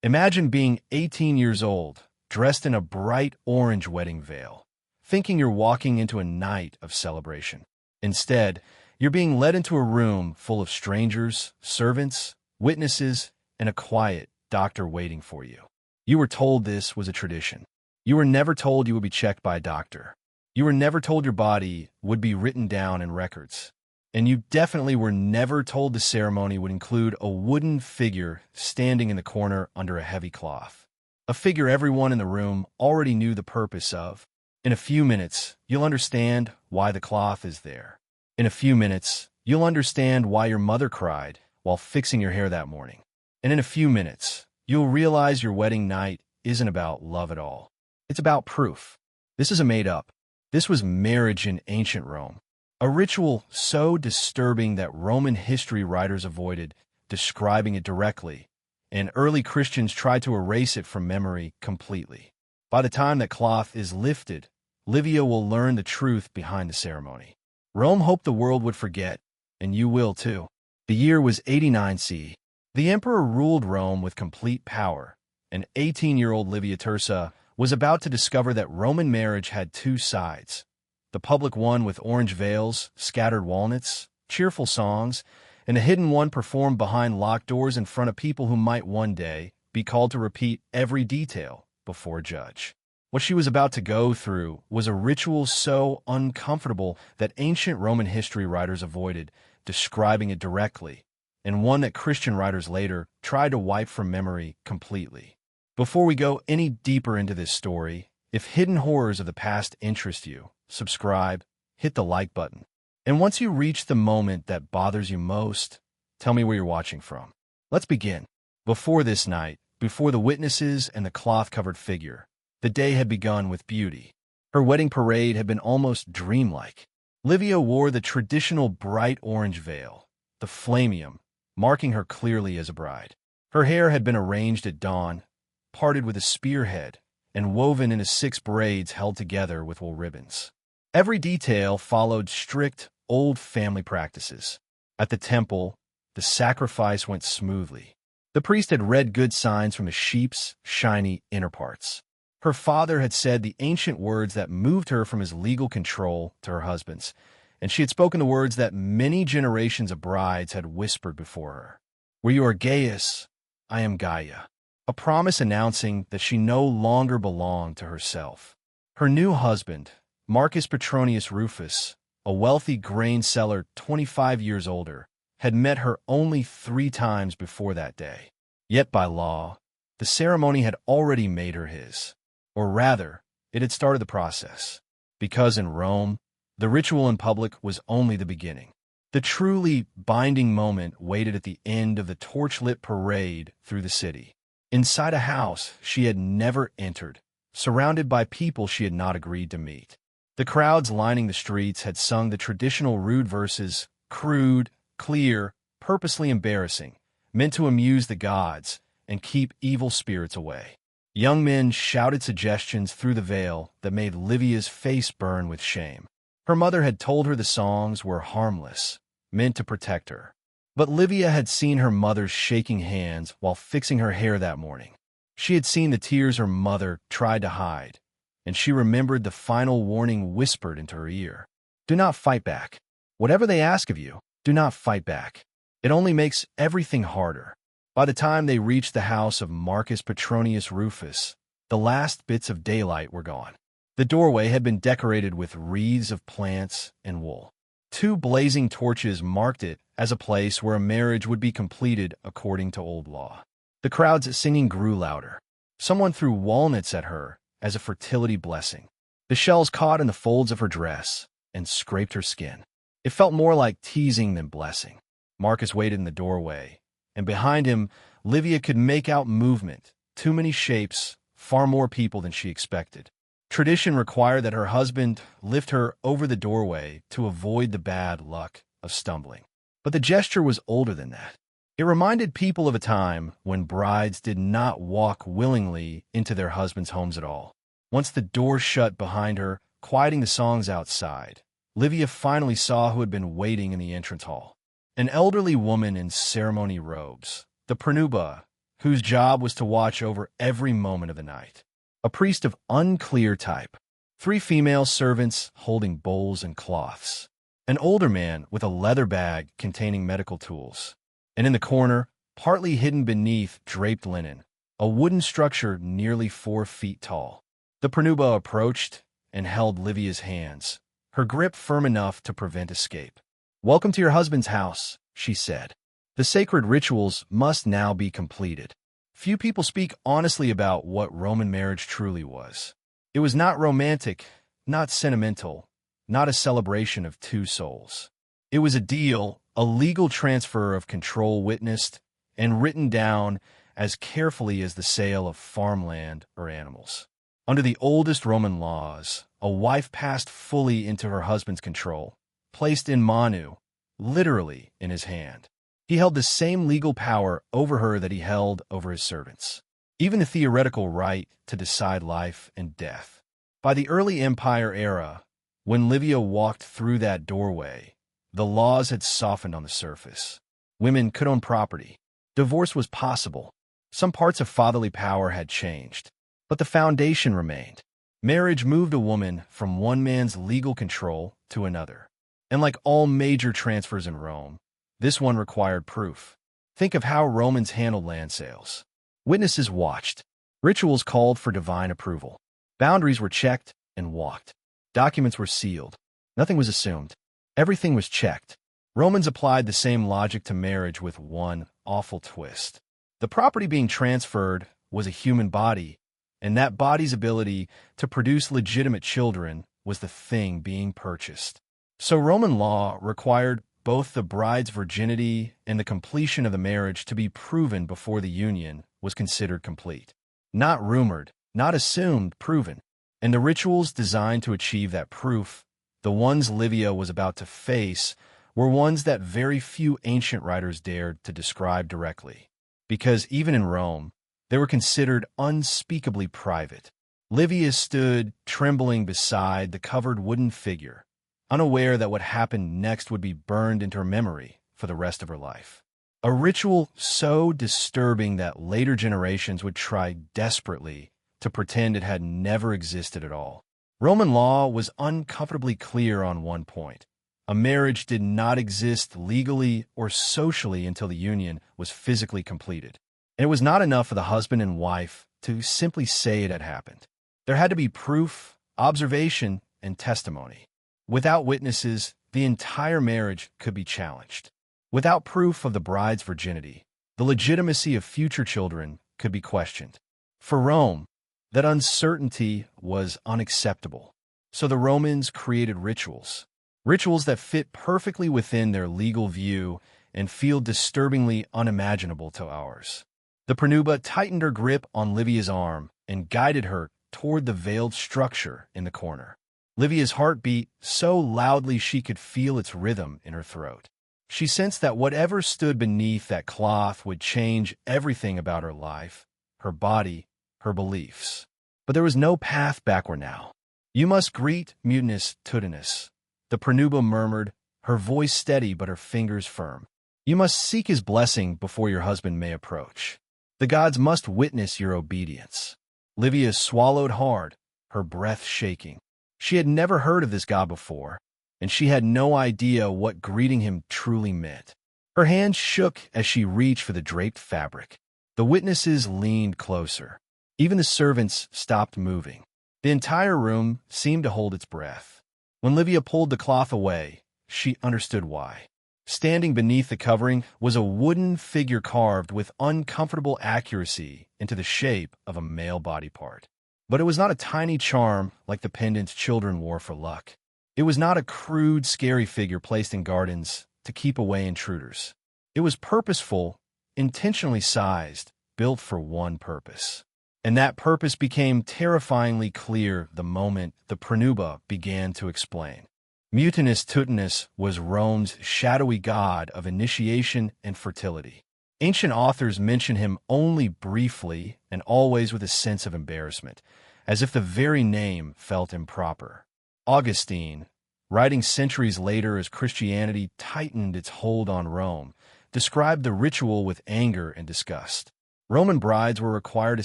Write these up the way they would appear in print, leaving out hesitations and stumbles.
Imagine being 18 years old, dressed in a bright orange wedding veil, thinking you're walking into a night of celebration. Instead, you're being led into a room full of strangers, servants, witnesses, and a quiet doctor waiting for you. You were told this was a tradition. You were never told you would be checked by a doctor. You were never told your body would be written down in records. And you definitely were never told the ceremony would include a wooden figure standing in the corner under a heavy cloth. A figure everyone in the room already knew the purpose of. In a few minutes, you'll understand why the cloth is there. In a few minutes, you'll understand why your mother cried while fixing your hair that morning. And in a few minutes, you'll realize your wedding night isn't about love at all. It's about proof. This isn't made up. This was marriage in ancient Rome. A ritual so disturbing that Roman history writers avoided describing it directly, and early Christians tried to erase it from memory completely. By the time that cloth is lifted, Livia will learn the truth behind the ceremony. Rome hoped the world would forget, and you will too. The year was 89 CE. The emperor ruled Rome with complete power, and 18-year-old Livia Tirsa was about to discover that Roman marriage had two sides. The public one with orange veils, scattered walnuts, cheerful songs, and a hidden one performed behind locked doors in front of people who might one day be called to repeat every detail before a judge. What she was about to go through was a ritual so uncomfortable that ancient Roman history writers avoided describing it directly, and one that Christian writers later tried to wipe from memory completely. Before we go any deeper into this story, if hidden horrors of the past interest you, subscribe, hit the like button. And once you reach the moment that bothers you most, tell me where you're watching from. Let's begin. Before this night, before the witnesses and the cloth-covered figure, the day had begun with beauty. Her wedding parade had been almost dreamlike. Livia wore the traditional bright orange veil, the flamium, marking her clearly as a bride. Her hair had been arranged at dawn, parted with a spearhead, and woven into 6 braids held together with wool ribbons. Every detail followed strict, old family practices. At the temple, the sacrifice went smoothly. The priest had read good signs from the sheep's shiny inner parts. Her father had said the ancient words that moved her from his legal control to her husband's, and she had spoken the words that many generations of brides had whispered before her. Where you are Gaius, I am Gaia. A promise announcing that she no longer belonged to herself. Her new husband, Marcus Petronius Rufus, a wealthy grain seller 25 years older, had met her only 3 times before that day. Yet by law, the ceremony had already made her his. Or rather, it had started the process. Because in Rome, the ritual in public was only the beginning. The truly binding moment waited at the end of the torch-lit parade through the city. Inside a house she had never entered, surrounded by people she had not agreed to meet. The crowds lining the streets had sung the traditional rude verses, crude, clear, purposely embarrassing, meant to amuse the gods and keep evil spirits away. Young men shouted suggestions through the veil that made Livia's face burn with shame. Her mother had told her the songs were harmless, meant to protect her. But Livia had seen her mother's shaking hands while fixing her hair that morning. She had seen the tears her mother tried to hide, and she remembered the final warning whispered into her ear. Do not fight back. Whatever they ask of you, do not fight back. It only makes everything harder. By the time they reached the house of Marcus Petronius Rufus, the last bits of daylight were gone. The doorway had been decorated with wreaths of plants and wool. 2 blazing torches marked it as a place where a marriage would be completed according to old law. The crowd's singing grew louder. Someone threw walnuts at her as a fertility blessing. The shells caught in the folds of her dress and scraped her skin. It felt more like teasing than blessing. Marcus waited in the doorway, and behind him, Livia could make out movement, too many shapes, far more people than she expected. Tradition required that her husband lift her over the doorway to avoid the bad luck of stumbling. But the gesture was older than that. It reminded people of a time when brides did not walk willingly into their husbands' homes at all. Once the door shut behind her, quieting the songs outside, Livia finally saw who had been waiting in the entrance hall. An elderly woman in ceremony robes, the pranuba, whose job was to watch over every moment of the night. A priest of unclear type. 3 female servants holding bowls and cloths. An older man with a leather bag containing medical tools. And in the corner, partly hidden beneath draped linen, a wooden structure nearly 4 feet tall. The Pranuba approached and held Livia's hands, her grip firm enough to prevent escape. "Welcome to your husband's house," she said. "The sacred rituals must now be completed." Few people speak honestly about what Roman marriage truly was. It was not romantic, not sentimental, not a celebration of 2 souls. It was a deal, a legal transfer of control witnessed and written down as carefully as the sale of farmland or animals. Under the oldest Roman laws, a wife passed fully into her husband's control, placed in manu, literally in his hand. He held the same legal power over her that he held over his servants, even the theoretical right to decide life and death. By the early Empire era, when Livia walked through that doorway, the laws had softened on the surface. Women could own property. Divorce was possible. Some parts of fatherly power had changed, but the foundation remained. Marriage moved a woman from one man's legal control to another. And like all major transfers in Rome, this one required proof. Think of how Romans handled land sales. Witnesses watched. Rituals called for divine approval. Boundaries were checked and walked. Documents were sealed. Nothing was assumed. Everything was checked. Romans applied the same logic to marriage with one awful twist. The property being transferred was a human body, and that body's ability to produce legitimate children was the thing being purchased. So Roman law required both the bride's virginity and the completion of the marriage to be proven before the union was considered complete. Not rumored, not assumed, proven. And the rituals designed to achieve that proof, the ones Livia was about to face, were ones that very few ancient writers dared to describe directly. Because even in Rome, they were considered unspeakably private. Livia stood trembling beside the covered wooden figure, unaware that what happened next would be burned into her memory for the rest of her life. A ritual so disturbing that later generations would try desperately to pretend it had never existed at all. Roman law was uncomfortably clear on one point. A marriage did not exist legally or socially until the union was physically completed. And it was not enough for the husband and wife to simply say it had happened. There had to be proof, observation, and testimony. Without witnesses, the entire marriage could be challenged. Without proof of the bride's virginity, the legitimacy of future children could be questioned. For Rome, that uncertainty was unacceptable. So the Romans created rituals. Rituals that fit perfectly within their legal view and feel disturbingly unimaginable to ours. The Pranuba tightened her grip on Livia's arm and guided her toward the veiled structure in the corner. Livia's heart beat so loudly she could feel its rhythm in her throat. She sensed that whatever stood beneath that cloth would change everything about her life, her body, her beliefs. But there was no path backward now. "You must greet mutinous Tutinus," the Pranuba murmured, her voice steady but her fingers firm. "You must seek his blessing before your husband may approach. The gods must witness your obedience." Livia swallowed hard, her breath shaking. She had never heard of this god before, and she had no idea what greeting him truly meant. Her hand shook as she reached for the draped fabric. The witnesses leaned closer. Even the servants stopped moving. The entire room seemed to hold its breath. When Livia pulled the cloth away, she understood why. Standing beneath the covering was a wooden figure carved with uncomfortable accuracy into the shape of a male body part. But it was not a tiny charm like the pendants children wore for luck. It was not a crude, scary figure placed in gardens to keep away intruders. It was purposeful, intentionally sized, built for one purpose. And that purpose became terrifyingly clear the moment the Pranuba began to explain. Mutinus Tutinus was Rome's shadowy god of initiation and fertility. Ancient authors mention him only briefly and always with a sense of embarrassment, as if the very name felt improper. Augustine, writing centuries later as Christianity tightened its hold on Rome, described the ritual with anger and disgust. Roman brides were required to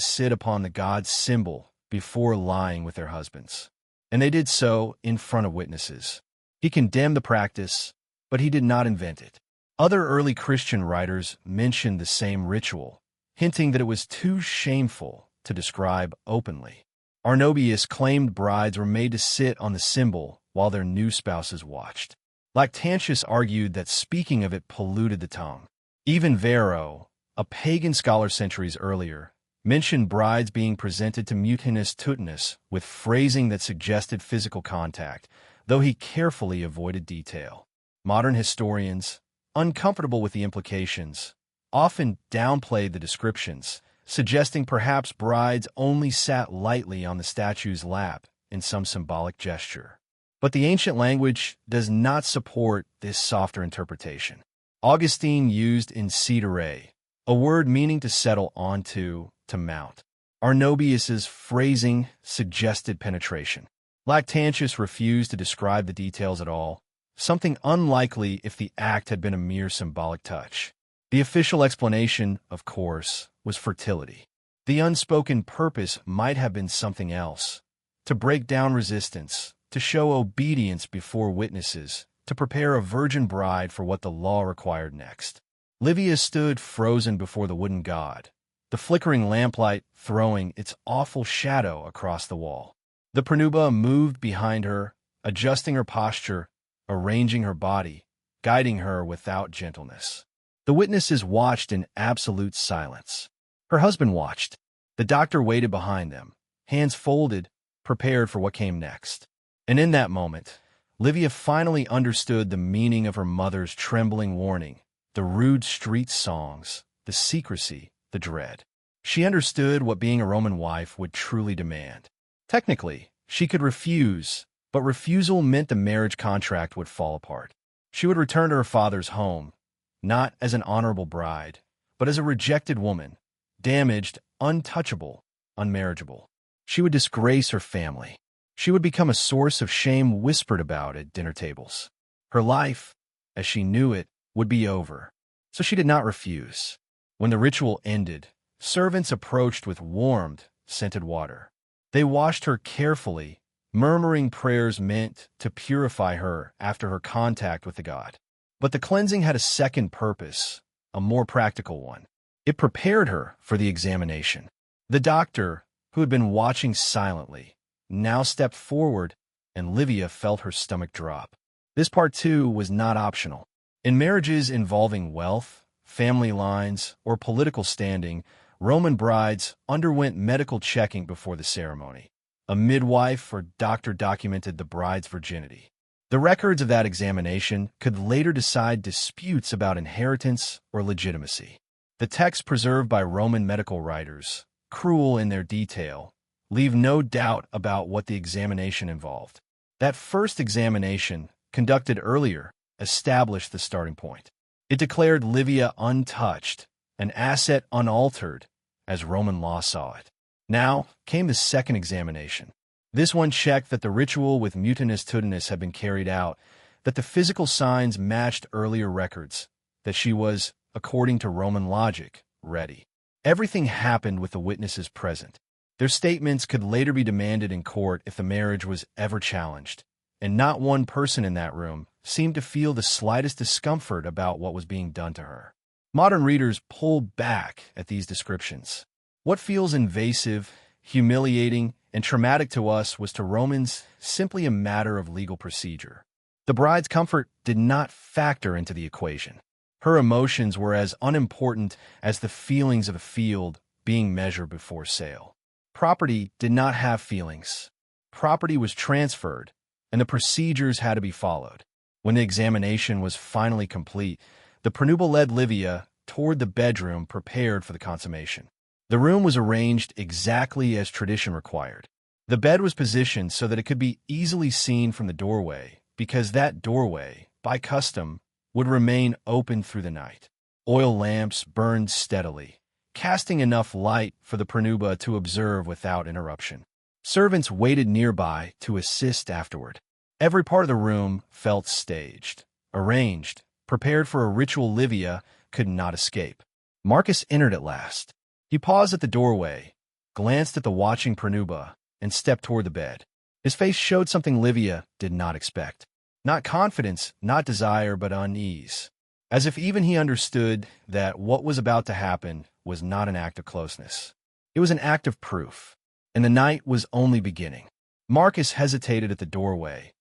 sit upon the god's symbol before lying with their husbands, and they did so in front of witnesses. He condemned the practice, but he did not invent it. Other early Christian writers mentioned the same ritual, hinting that it was too shameful to describe openly. Arnobius claimed brides were made to sit on the symbol while their new spouses watched. Lactantius argued that speaking of it polluted the tongue. Even Varro, a pagan scholar centuries earlier, mentioned brides being presented to mutinous tutinous with phrasing that suggested physical contact, though he carefully avoided detail. Modern historians, uncomfortable with the implications, often downplayed the descriptions, suggesting perhaps brides only sat lightly on the statue's lap in some symbolic gesture. But the ancient language does not support this softer interpretation. Augustine used incidere, a word meaning to settle onto, to mount. Arnobius's phrasing suggested penetration. Lactantius refused to describe the details at all, something unlikely if the act had been a mere symbolic touch. The official explanation, of course, was fertility. The unspoken purpose might have been something else: to break down resistance, to show obedience before witnesses, to prepare a virgin bride for what the law required next. Livia stood frozen before the wooden god, the flickering lamplight throwing its awful shadow across the wall. The pronuba moved behind her, adjusting her posture, arranging her body, guiding her without gentleness. The witnesses watched in absolute silence. Her husband watched. The doctor waited behind them, hands folded, prepared for what came next. And in that moment, Livia finally understood the meaning of her mother's trembling warning, the rude street songs, the secrecy, the dread. She understood what being a Roman wife would truly demand. Technically, she could refuse, but refusal meant the marriage contract would fall apart. She would return to her father's home, not as an honorable bride, but as a rejected woman, damaged, untouchable, unmarriageable. She would disgrace her family. She would become a source of shame whispered about at dinner tables. Her life, as she knew it, would be over, so she did not refuse. When the ritual ended, servants approached with warmed, scented water. They washed her carefully, murmuring prayers meant to purify her after her contact with the god. But the cleansing had a second purpose, a more practical one. It prepared her for the examination. The doctor, who had been watching silently, now stepped forward, and Livia felt her stomach drop. This part, too, was not optional. In marriages involving wealth, family lines, or political standing, Roman brides underwent medical checking before the ceremony. A midwife or doctor documented the bride's virginity. The records of that examination could later decide disputes about inheritance or legitimacy. The texts preserved by Roman medical writers, cruel in their detail, leave no doubt about what the examination involved. That first examination, conducted earlier, established the starting point. It declared Livia untouched, an asset unaltered, as Roman law saw it. Now came the second examination. This one checked that the ritual with mutinous tutinous had been carried out, that the physical signs matched earlier records, that she was, according to Roman logic, ready. Everything happened with the witnesses present. Their statements could later be demanded in court if the marriage was ever challenged, and not one person in that room seemed to feel the slightest discomfort about what was being done to her. Modern readers pull back at these descriptions. What feels invasive, humiliating, and traumatic to us was to Romans simply a matter of legal procedure. The bride's comfort did not factor into the equation. Her emotions were as unimportant as the feelings of a field being measured before sale. Property did not have feelings. Property was transferred, and the procedures had to be followed. When the examination was finally complete, the prenupal led Livia toward the bedroom prepared for the consummation. The room was arranged exactly as tradition required. The bed was positioned so that it could be easily seen from the doorway, because that doorway, by custom, would remain open through the night. Oil lamps burned steadily, casting enough light for the pronuba to observe without interruption. Servants waited nearby to assist afterward. Every part of the room felt staged, arranged, prepared for a ritual Livia could not escape. Marcus entered at last. He paused at the doorway, glanced at the watching Pranuba, and stepped toward the bed. His face showed something Livia did not expect. Not confidence, not desire, but unease. As if even he understood that what was about to happen was not an act of closeness. It was an act of proof, and the night was only beginning. Marcus hesitated at the doorway,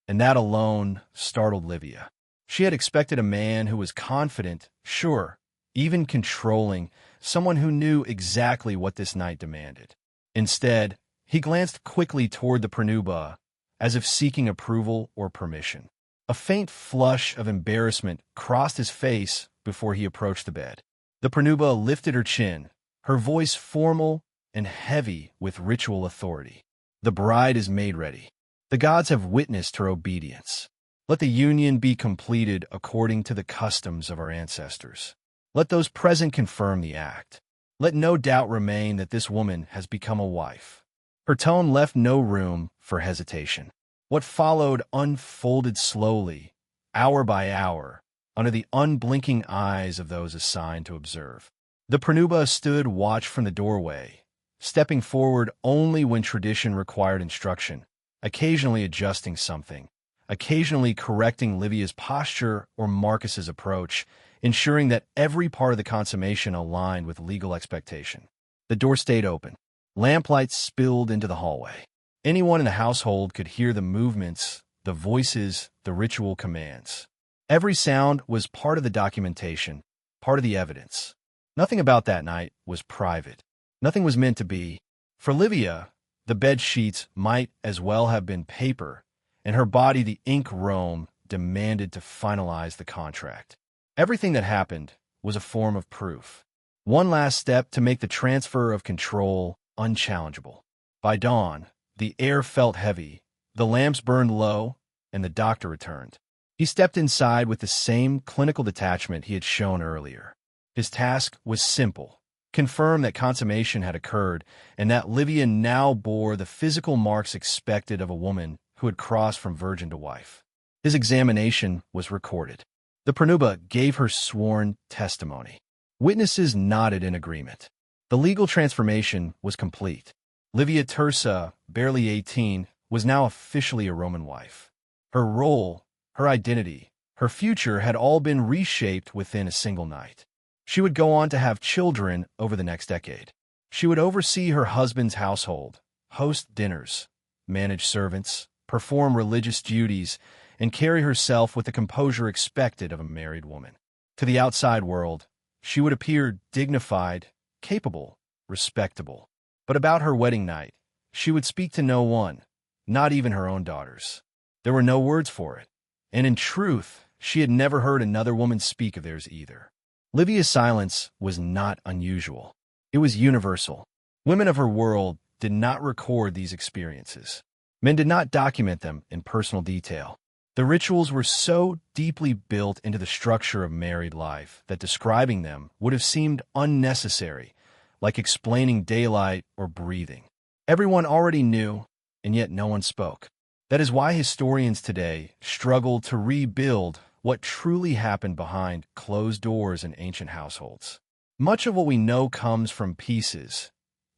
and that alone startled Livia. She had expected a man who was confident, sure, even controlling, someone who knew exactly what this night demanded. Instead, he glanced quickly toward the Pranuba, as if seeking approval or permission. A faint flush of embarrassment crossed his face before he approached the bed. The Pranuba lifted her chin, her voice formal and heavy with ritual authority. The bride is made ready. The gods have witnessed her obedience. Let the union be completed according to the customs of our ancestors. Let those present confirm the act. Let no doubt remain that this woman has become a wife. Her tone left no room for hesitation. What followed unfolded slowly, hour by hour, under the unblinking eyes of those assigned to observe. The Pranuba stood watch from the doorway, stepping forward only when tradition required instruction, occasionally adjusting something, occasionally correcting Livia's posture or Marcus's approach, ensuring that every part of the consummation aligned with legal expectation. The door stayed open. Lamplight spilled into the hallway. Anyone in the household could hear the movements, the voices, the ritual commands. Every sound was part of the documentation, part of the evidence. Nothing about that night was private. Nothing was meant to be. For Livia, the bed sheets might as well have been paper, and her body the ink Rome demanded to finalize the contract. Everything that happened was a form of proof. One last step to make the transfer of control unchallengeable. By dawn, the air felt heavy, the lamps burned low, and the doctor returned. He stepped inside with the same clinical detachment he had shown earlier. His task was simple: confirm that consummation had occurred and that Livia now bore the physical marks expected of a woman who had crossed from virgin to wife. His examination was recorded. The Pranuba gave her sworn testimony. Witnesses nodded in agreement. The legal transformation was complete. Livia Tersa, barely 18, was now officially a Roman wife. Her role, her identity, her future had all been reshaped within a single night. She would go on to have children over the next decade. She would oversee her husband's household, host dinners, manage servants, perform religious duties, and carry herself with the composure expected of a married woman. To the outside world, she would appear dignified, capable, respectable. But about her wedding night, she would speak to no one, not even her own daughters. There were no words for it, and in truth, she had never heard another woman speak of theirs either. Livia's silence was not unusual. It was universal. Women of her world did not record these experiences. Men did not document them in personal detail. The rituals were so deeply built into the structure of married life that describing them would have seemed unnecessary, like explaining daylight or breathing. Everyone already knew, and yet no one spoke. That is why historians today struggle to rebuild what truly happened behind closed doors in ancient households. Much of what we know comes from pieces,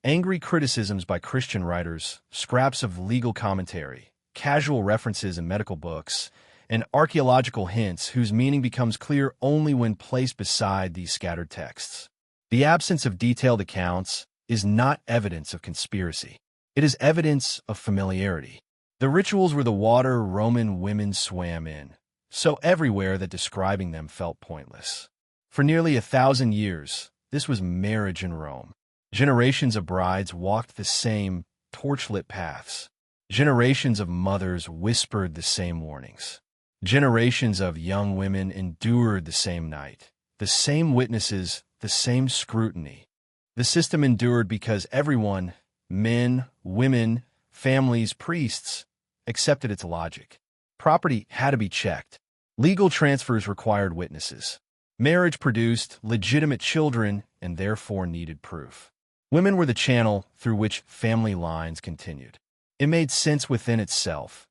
angry criticisms by Christian writers, scraps of legal commentary, casual references in medical books, and archaeological hints whose meaning becomes clear only when placed beside these scattered texts. The absence of detailed accounts is not evidence of conspiracy. It is evidence of familiarity. The rituals were the water Roman women swam in, so everywhere that describing them felt pointless. For nearly 1,000 years, this was marriage in Rome. Generations of brides walked the same torchlit paths. Generations of mothers whispered the same warnings. Generations of young women endured the same night, the same witnesses, the same scrutiny. The system endured because everyone, men, women, families, priests, accepted its logic. Property had to be checked. Legal transfers required witnesses. Marriage produced legitimate children and therefore needed proof. Women were the channel through which family lines continued. It made sense within itself,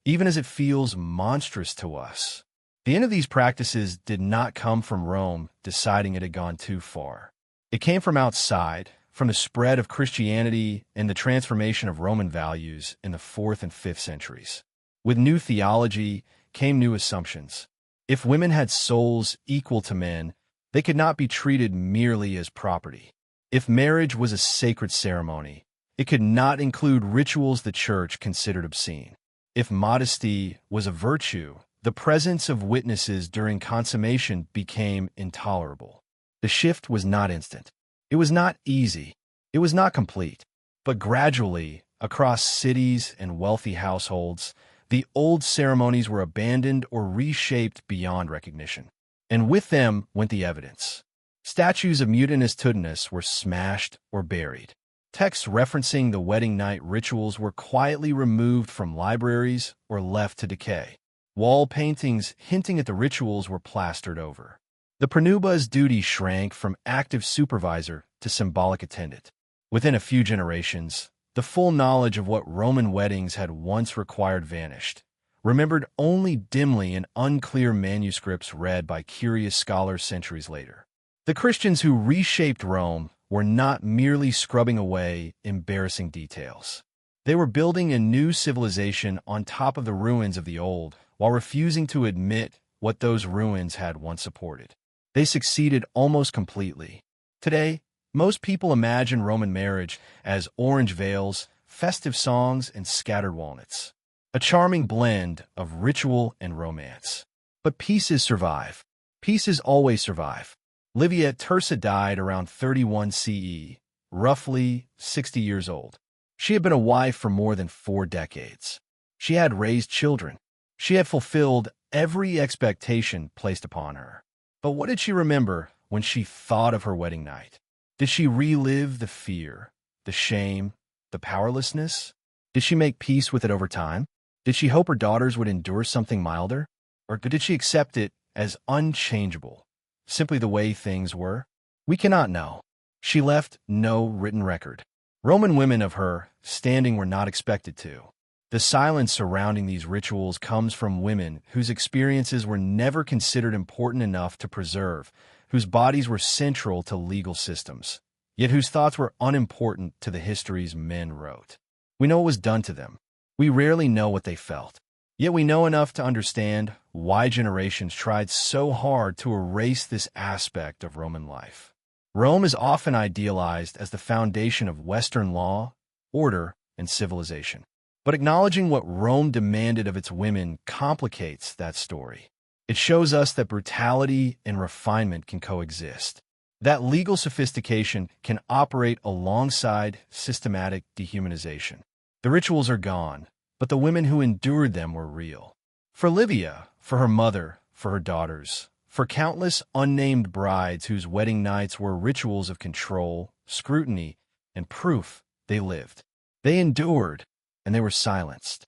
even as it feels monstrous to us. The end of these practices did not come from Rome deciding it had gone too far. It came from outside, from the spread of Christianity and the transformation of Roman values in the 4th and 5th centuries. With new theology came new assumptions. If women had souls equal to men, they could not be treated merely as property. If marriage was a sacred ceremony, it could not include rituals the church considered obscene. If modesty was a virtue, the presence of witnesses during consummation became intolerable. The shift was not instant. It was not easy. It was not complete. But gradually, across cities and wealthy households, the old ceremonies were abandoned or reshaped beyond recognition. And with them went the evidence. Statues of Mutinous Tutinus were smashed or buried. Texts referencing the wedding night rituals were quietly removed from libraries or left to decay. Wall paintings hinting at the rituals were plastered over. The pranuba's duty shrank from active supervisor to symbolic attendant. Within a few generations, the full knowledge of what Roman weddings had once required vanished, remembered only dimly in unclear manuscripts read by curious scholars centuries later. The Christians who reshaped Rome were not merely scrubbing away embarrassing details. They were building a new civilization on top of the ruins of the old, while refusing to admit what those ruins had once supported. They succeeded almost completely. Today, most people imagine Roman marriage as orange veils, festive songs, and scattered walnuts. A charming blend of ritual and romance. But pieces survive. Pieces always survive. Livia Tirsa died around 31 CE, roughly 60 years old. She had been a wife for more than 4 decades. She had raised children. She had fulfilled every expectation placed upon her. But what did she remember when she thought of her wedding night? Did she relive the fear, the shame, the powerlessness? Did she make peace with it over time? Did she hope her daughters would endure something milder? Or did she accept it as unchangeable, simply the way things were? We cannot know. She left no written record. Roman women of her standing were not expected to. The silence surrounding these rituals comes from women whose experiences were never considered important enough to preserve, whose bodies were central to legal systems, yet whose thoughts were unimportant to the histories men wrote. We know what was done to them. We rarely know what they felt. Yet we know enough to understand why generations tried so hard to erase this aspect of Roman life. Rome is often idealized as the foundation of Western law, order, and civilization. But acknowledging what Rome demanded of its women complicates that story. It shows us that brutality and refinement can coexist, that legal sophistication can operate alongside systematic dehumanization. The rituals are gone, but the women who endured them were real. For Livia, for her mother, for her daughters, for countless unnamed brides whose wedding nights were rituals of control, scrutiny, and proof, they lived. They endured, and they were silenced.